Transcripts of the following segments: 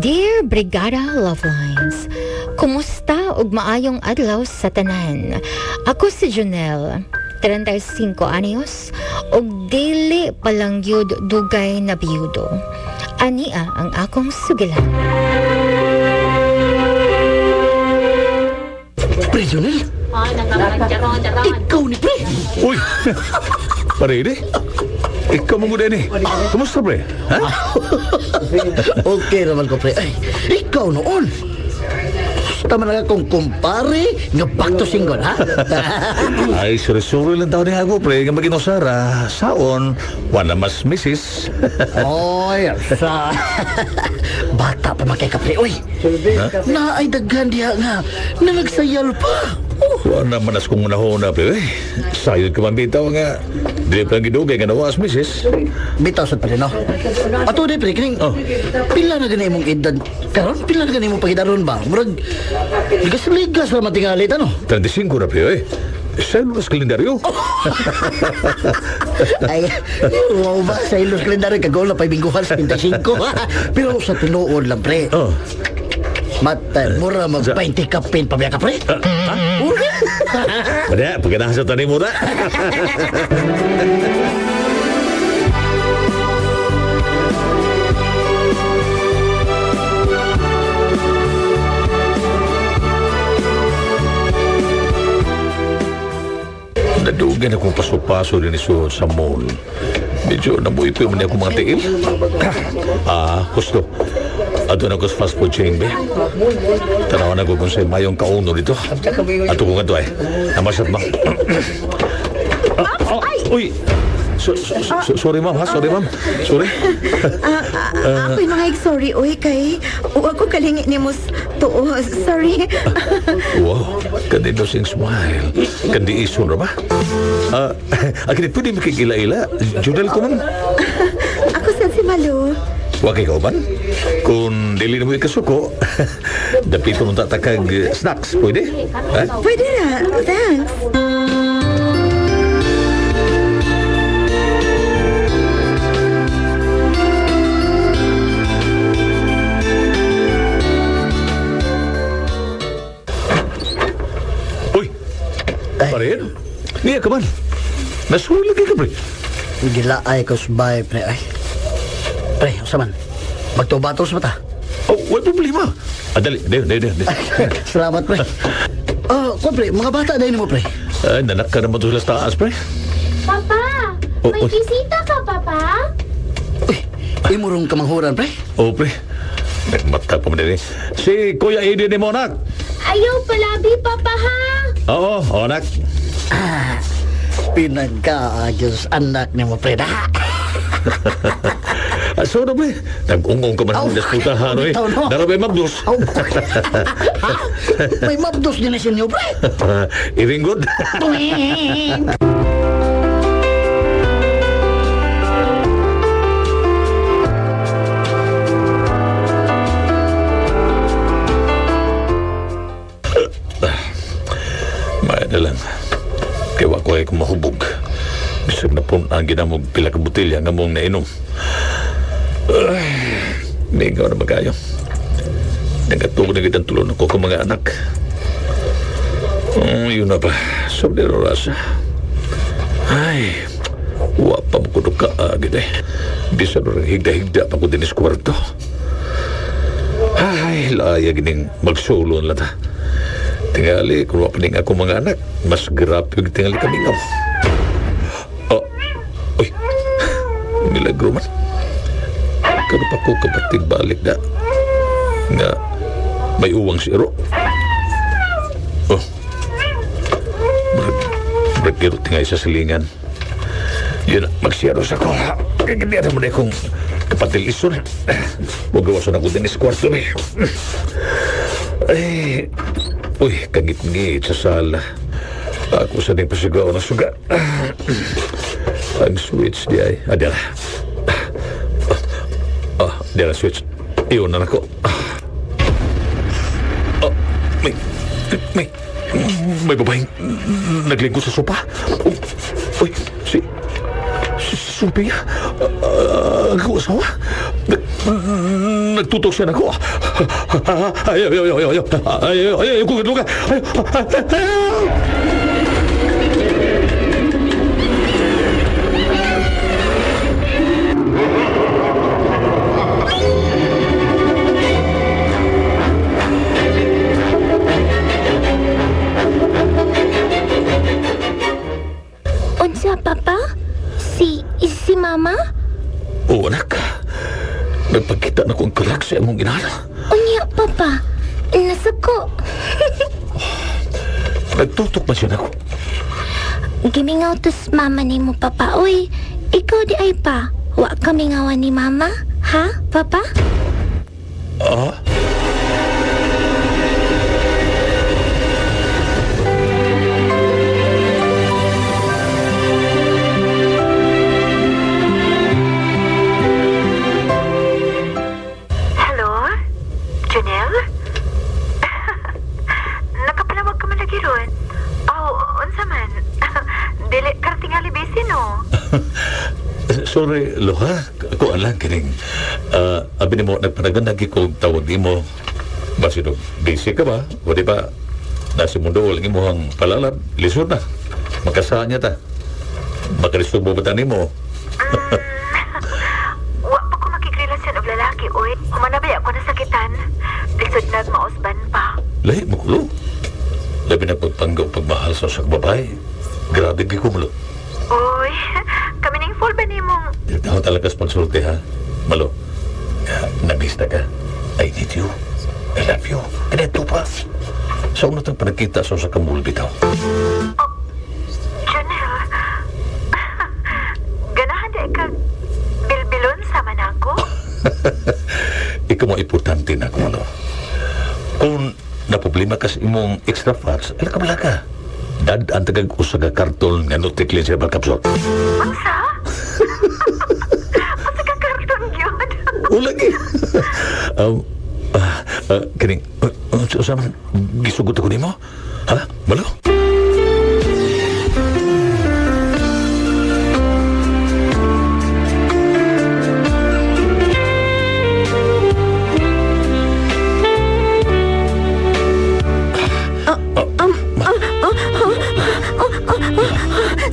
Dear Brigada Lovelines, kumusta ug maayong adlaw sa tanan? Ako si Junel, 35 anyos, ug dili palang yud dugay na biyudo. Ania ang akong sugilan. Pre, Junel? Ikaw ni Pre? Uy! Parede? Ikaw mo muna ni. Kumusta, pre? Ha? Okay naman ko, Pre. Ay, ikaw noon. Tama na akong kumpare nga back to single, ha? Ay, sorry lang tao ni ako, pre. Nga mag-inosara. Saon, wala mas misis. Oy, sa... Bata pa makay ka, Pre. Uy, na ay daghan diha nga na nagsayal pa. Wala man as kong nahuna, pre. Sayod ka man bitaw nga. Di pa lang gidugay nga nawas misis. Bitaw sa pala, no? Ato di, Pre, kining... Oh. Pila na ganay mong edad. Karon, pila na ganay mong pagidaron ba? Murag, ligas-ligas na matingalit, ano? 35 na, pre. Sa ilos kalendaryo. Ay, wow ba? Sa ilos kalendaryo, kagaw na pa bingguhan sa 25. Pero sa tinuod lang, Pre. Oh. Mura mag-20 kapin pa biya ka, Pre. Pada, pagkanahan sa tanim mo na. Nadugan akong paso-paso din sa mall. Medyo nabuipoy mo niya akong mga tiil. Gusto. Ato na ko sa fast food chain, be. Tanawan na ko kung sa'yo mayong kauno dito. Ato ko nga ito, namasat ba? Uy! Sorry, ma'am, ha? Sorry, ma'am. Sorry. Ako'y mga sorry, oy, kay ako kalingi ni mo sorry. Wow, kandi daw sing smile. Kandi ison na ba? Akin pwede makikila-ila. Junel ko man. Ako sa si Malu. Wakay ka ba? Kung dili na mo ikasuko, dapito mong tatakag snacks, pwede? Ha? Pwede na, thanks. Uy! Parin? Niya ka man? Nasulit lagi ka, pre? Gila ay ko subay, Pre. Ay. Pre, usaman. Magtubatos ba ta? Oh, wala problema. Dali. Salamat, Pre. Pre, mga bata dahil mo, Pre. Nanak ka naman doon sa taas, pre. Papa! May bisita ka, Papa? Uy, imurong kamanghuran, Pre. Oh, pre. Nagmata pa mo din eh. Si Kuya Edi ni mo, anak. Ayaw palabi, Papa, ha? Oo, anak. Pinagkaagos anak ni mo, Pre. So na, pre. Nag-ungong ka man ang putahan, eh. Darabay mabdos. May mabdos din na sinyo, Pre. Iringgod. Maya na lang. Kaya ko ay kumahubog. Bisag na po ang ginamog pila ka butilya nga mong nainom. May ikaw na magayo. Nagatugod na kitang tulon ako kung mga anak. Yun na ba? Sabi na rasa. Ay, wapa mo ko ka agad eh. Bisa na rin higda-higda pa ko din is kwarto. Ay, laya gining magsulon lang ta. Tingali, kung wapaning ako mga anak, mas grabe yung tingali kami nga. Uy, milagro man. Kano pa ko kapatid balik na nga may uwang si Ero. Berkiro tingay sa silingan. Yun, magsiyaro sa ko. Kagandira mo na akong kapatid ison. Huwag gawasan ako din is kwarto eh. Ay, uy, kangit-ngit sa sala. Ako sa din pasigaw na suga. Ang switch di ay. Adela. Adela switch. Iyon na ako. May babaeng naglingkod sa sopa. Uy, si Sophia. Ang asawa. Nagtutok siya na ko. Ayaw, kugad-lugad. Unsa, Papa? Si Mama? Oo, anak. Nagpagkita na ko ang kalag sa imong inana. Unya, Papa. Nasuko. Nagtutok man siya na ko. Gimingaw tos Mama ni mo, Papa. Uy, ikaw di ay pa. Wa kami ngawan ni Mama? Ha, Papa? Ah? Hello? Junel? Nakapalawag ka man lagi ron? Oh, unsa man? Dili kartingali besi no? Sorry, Loha. Ako alang kining. Abi ni mo, nagpanagan lagi ko tawag ni mo. Basi no, busy ka ba? O di ba, nasa mundo, walang mo ang palalab. Lisod na. Magkasaan niya ta. Makarisog mo ba ni mo? Wa pa ko makikrelasyon og lalaki, oy. Humanabay ako nasakitan. Lisod nagmaosban pa. Lahi mo kulo. Labi na pagpanggaw pagmahal sa sak babae. Grabe gi kumulo. Oy, kami ning full ba nimong... Ako talaga sponsorte ha. Malo, nabista ka. I need you. I love you. And ito pa. Sa unang tang panagkita sa kamul bitaw. Janelle, ganahan di ka bilbilon sama na ako? Ikaw mo importante na kung ano. Kung naproblema ka sa imong extra fats, ay nakabala ka. Dad ang tagag-usaga kartol nga nutikli sa balkapsot. Unsa? Unsa ka karton gyud? O lagi. Kining, sa man, gisugot ako nimo? Ha? Malo?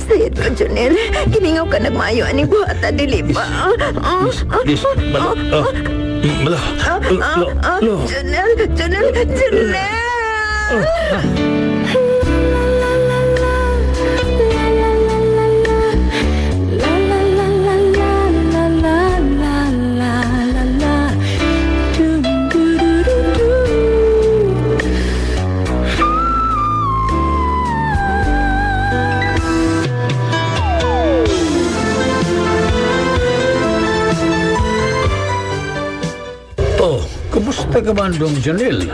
Sayad ka, Janelle. Gimingaw ka nagmayo ani buhata dili ba? Yes, malo. Malo. Lo. Janelle! Oh, kumusta ka man dong, Janelle?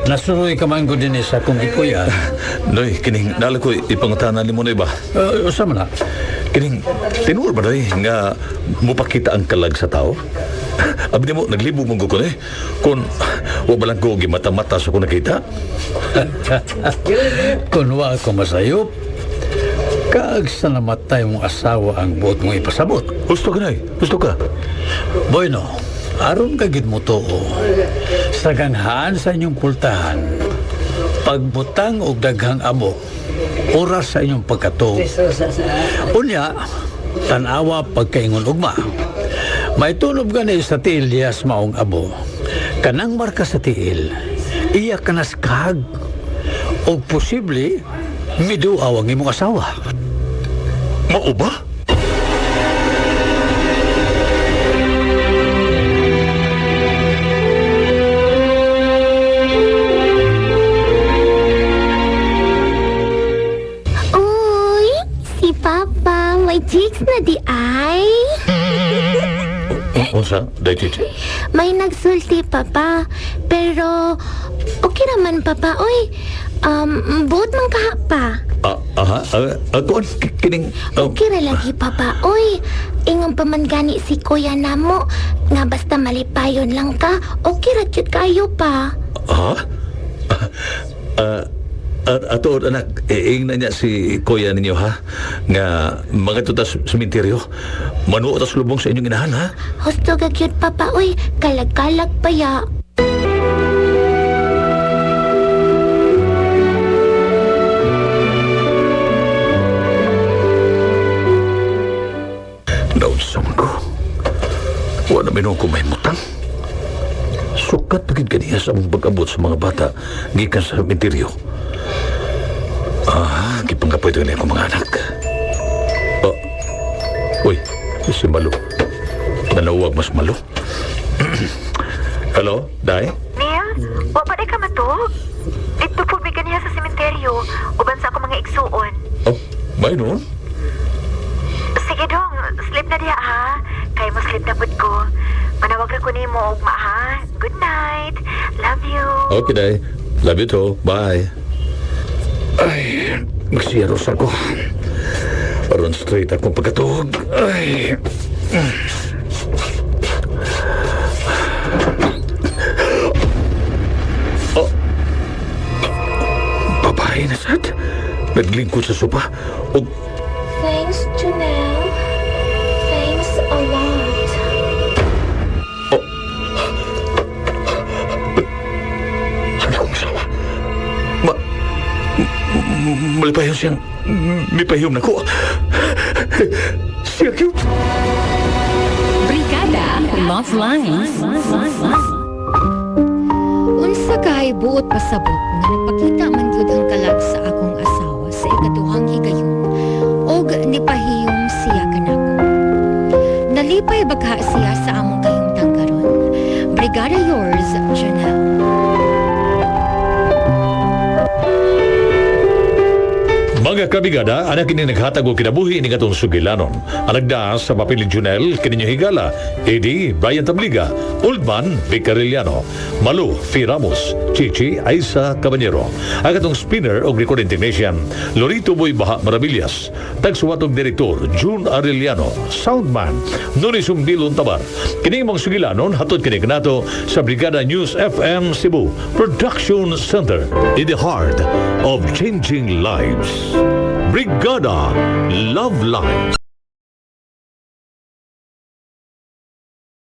Nasuroy ka man ko din sa akong ikuya. Noy, kining, nala ko ipangutanan ni mo na iba. Usa man na? Kining, tinuol ba rin nga mupakita ang kalag sa tao? Abi ni mo, naglibog mong ko eh. Kung wabalang ko mata-mata sa ko nakita. Kung wa ako masayop, kaag sa namatay mong asawa ang buot mong ipasabot. Gusto ka na gusto ka. Bueno, aron kagid mo to, sa ganhaan sa inyong pultahan, pagbutang og daghang amok, oras sa inyong pagkatuog. Unya, tanawa pagkaingon ugma. May tunob gani sa tiil diyas maong abo. Kanang marka sa tiil, iya kanas kag. O posible, miduaw ang imong asawa. Mao ba? Uy, si Papa. May chicks na di ay. Unsa? Day chichi? May nagsulti, Papa. Pero, okay naman, Papa. Uy, buot man kaha pa. Kuan, kining... Okay ra lagi, Papa. Uy, ingon pa man gani si Kuya namo. Nga basta malipayon lang ka. Okay ra jud kayo pa. Ha? Ato, anak, iing na niya si kuya ninyo, ha? Nga, mga tutas sementeryo. Manuot tas lubong sa inyong inahan, ha? Husto ka cute, Papa. Uy, kalag-kalag pa ya. Naunsam ko. Wala minong kumahimutang. Sukat pagid kaniya sa among pag-abot sa mga bata gikan sa sementeryo. Gipangkapoy ito niya akong mga anak. Uy, si Malo. Nanawag mas Malo. Hello, Day? Neil, wa pa ka matug? Dito po may ganiya sa sementeryo. Uban sa ako mga igsuon. Oh, may noon? Sige dong, sleep na diya ha. Kaya mo sleep na pud ko. Manawag ra ko nimo ugma ha. Good night. Love you. Okay, Day. Love you too. Bye. Ay, magsiyaros ako. Aron straight akong pagkatog. Ay. Oh. Babae na sad. Naglingkod sa sopa. O, Thanks, Janelle. Thanks a lot. ano kong sawa? Malipayong siyang mipahiyom na ko. Siya cute. Brigada Love Lines. Unsa kay buot pasabot nga nagpakita man gyud ang kalag sa akong asawa sa ikaduhang higayon og nipahiyom siya kanako. Nalipay bagha siya sa among kahimtang karon. Brigada yours, Janelle. Mga kabigada, anak kini naghatag o kinabuhi ni katong sugilanon. Ang nagdaas sa papiling Junel, kininyo higala, Eddie, Brian Tabliga, Oldman, Vic Arellano, Malu, Fi Ramos, Chichi, Aisa Caballero. Ang katong spinner o recording technician, Lorito Boy Baha Maravillas. Tagsuwatong direktor, June Arellano, soundman, Noni Sumbilon Tabar. Kining mong sugilanon, hatod kini kanato sa Brigada News FM Cebu Production Center in the heart of changing lives. Brigada Love Lines.